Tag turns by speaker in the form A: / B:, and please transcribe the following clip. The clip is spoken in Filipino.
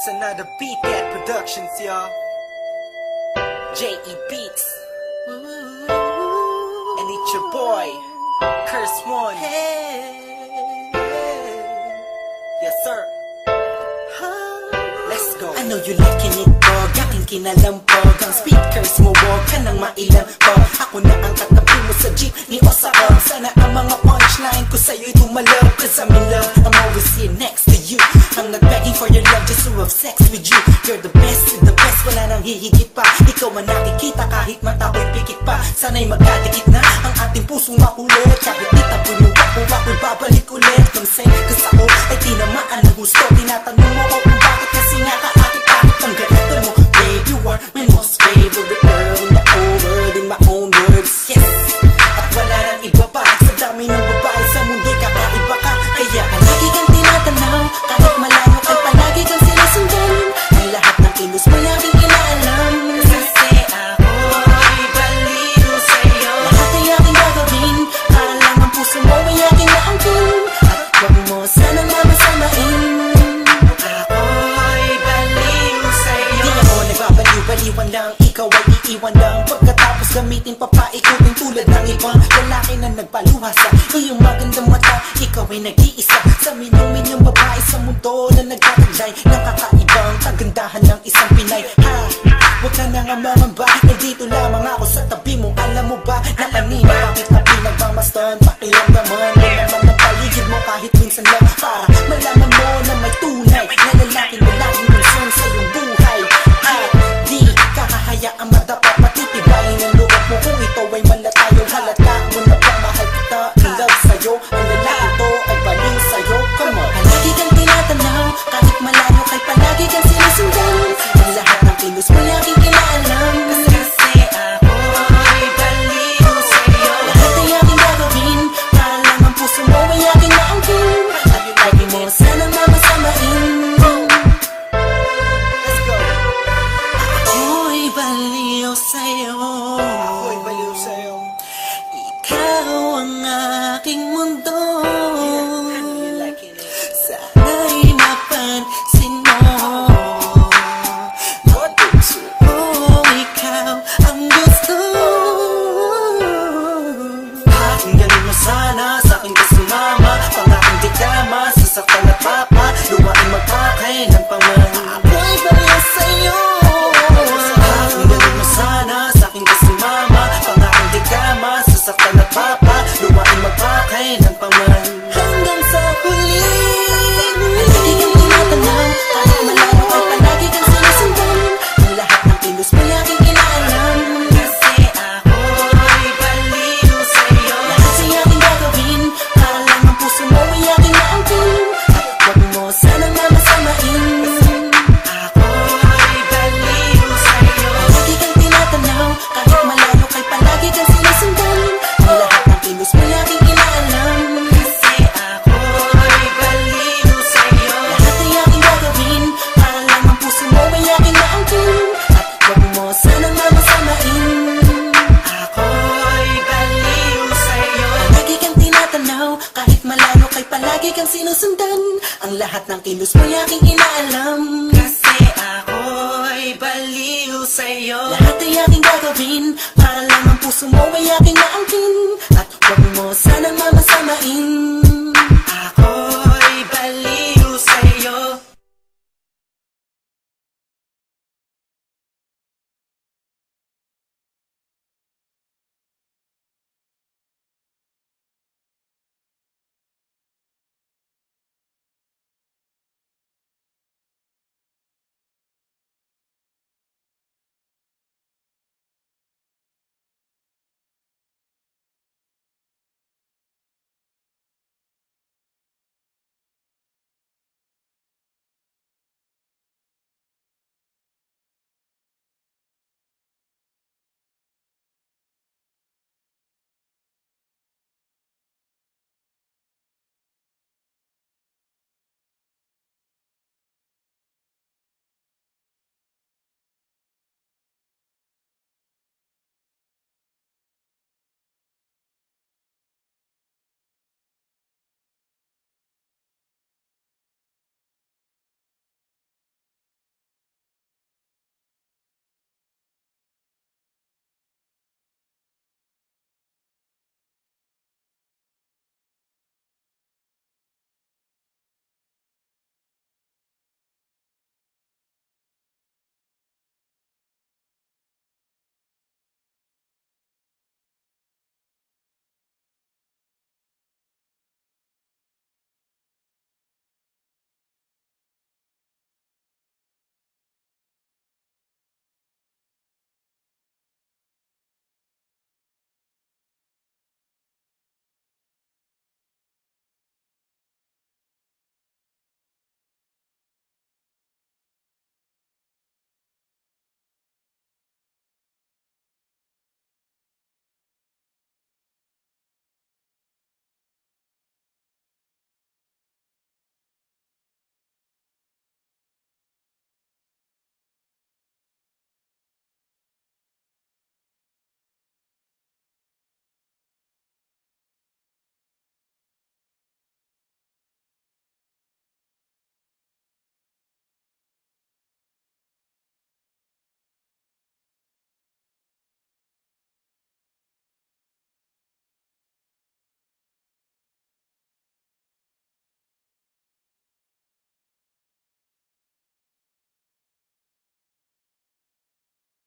A: It's another Beat That Productions, y'all. J.E. Beats. And it's your boy, Curse One. Yes, sir. Let's go.
B: I know you like kinitog, aking kinalampog. Ang speakers mo, wag ka nang mailampog. Ako na ang katabi mo sa jeep ni Osakog. Sana ang mga punchline ko sa'yo'y tumalab. Cause I'm in love, I'm always here next to you. I'm not begging for your love just to have sex with you. You're the best with the best, wala nang hihigit pa. Ikaw man nakikita kahit mata ko'y pikit pa. Sana'y magkadikit na ang ating pusong makulit. Kahit itapon yung ako, ako'y babalik ulit. Consent, cause ako ay tinamaan ng gusto. Tinatanong mo ko kung bakit kasi nga kaakit-akit ang ganito mo. Babe, you are my most favorite girl in the whole world, in my own words, yes. At wala nang iba pa, sa dami ng babae sa mundo kakaiba ka. Kaya palagi kang tinatanaw, kahit malayo ay palagi kang sinusundan. Ang lahat ng kilos mo laging inaalam.
A: Kasi ako'y baliw sa'yo.
B: Lahat ay aking gagawin, para lang ang puso mo ay aking naangkin. At wag mo sanang mamasamain.
A: Ako'y baliw sa'yo.
B: Di ako nagbabaliw-baliwan lang, ikaw ay iiwan lang. Pagkatapos gamitin papaikutin tulad ng ibang lalaki na nagpaluha sa iyong magandang mata. Ikaw ay nag-iisa sa minuminyong babae sa mundo na nagtataglay ng kakaibang kagandahan ng isang Pinay. Ha! Huwag ka na nga mangamba, nandito lamang ako sa tabi mo. Alam mo ba na kanina bakit na pinagmamastan? Pakiramdaman mo naman ng paligid mo kahit minsan lang, para malaman mo na may tunay na lalaki na laging concern sa iyong buhay. At di kakahayaang madapa, patitibayin ang loob mo kung ito ay malatayo. Halata mo na ba mahal kita, in love sa'yo. Ang lalaki to ay baliw sa'yo. Come on. Palagi kang tinatanaw, kahit malayo kay palagi kang sinusundan. Ang lahat ng kilos mo laging inaalam.
A: Kasi ako'y baliw sa'yo.
B: Lahat ay aking gagawin, para lang ang puso mo ay aking naangkin. At lagi mo sanang mamasamain.
A: Let's go.
B: Ako'y baliw sa'yo.
A: Ako'y baliw sa'yo.
B: Ikaw ang aking mundo.
A: You like it?
B: Sana'y mapansin mo. Puso ko, ikaw ang gusto.
A: Pakinggan mo sana sa aking kasumama. Pangaking dikama, sasaktan at papa. Luwain magpakay ng paman.
B: Ako'y baliw sa'yo.
A: Pakinggan mo sana sa aking kasumama. Pangaking dikama, sasaktan at papa. Luwain magpakay ng paman.
B: Hanggang sa huli. Palagi kang tinatanaw, kahit malayo ay palagi kang sinusundan. Ang lahat ng kilos mo laging inaalam.
A: Kasi ako'y baliw sa'yo.
B: Lahat ay aking gagawin, para lang ang puso mo ay aking naangkin. At wag mo sanang mamasamain.
A: Ako'y baliw sa'yo.
B: Palagi kang tinatanaw, kahit malayo kay palagi kang sinusundan. Ang lahat ng kilos mo laging inaalam.
A: Kasi ako'y baliw sa'yo.
B: Lahat ay aking gagawin, para lang ang puso mo ay aking naangkin. At wag mo sanang mamasamain.
A: Ako'y baliw sa'yo.
B: Palagi kang tinatanaw, kahit malayo kay palagi kang sinusundan. Ang lahat ng kilos mo aking inaalam.
A: Kasi ako'y baliw sa'yo.
B: Lahat ay aking gagawin, para lang ang puso mo ay aking naangkin. At wag mo sanang mamasamain.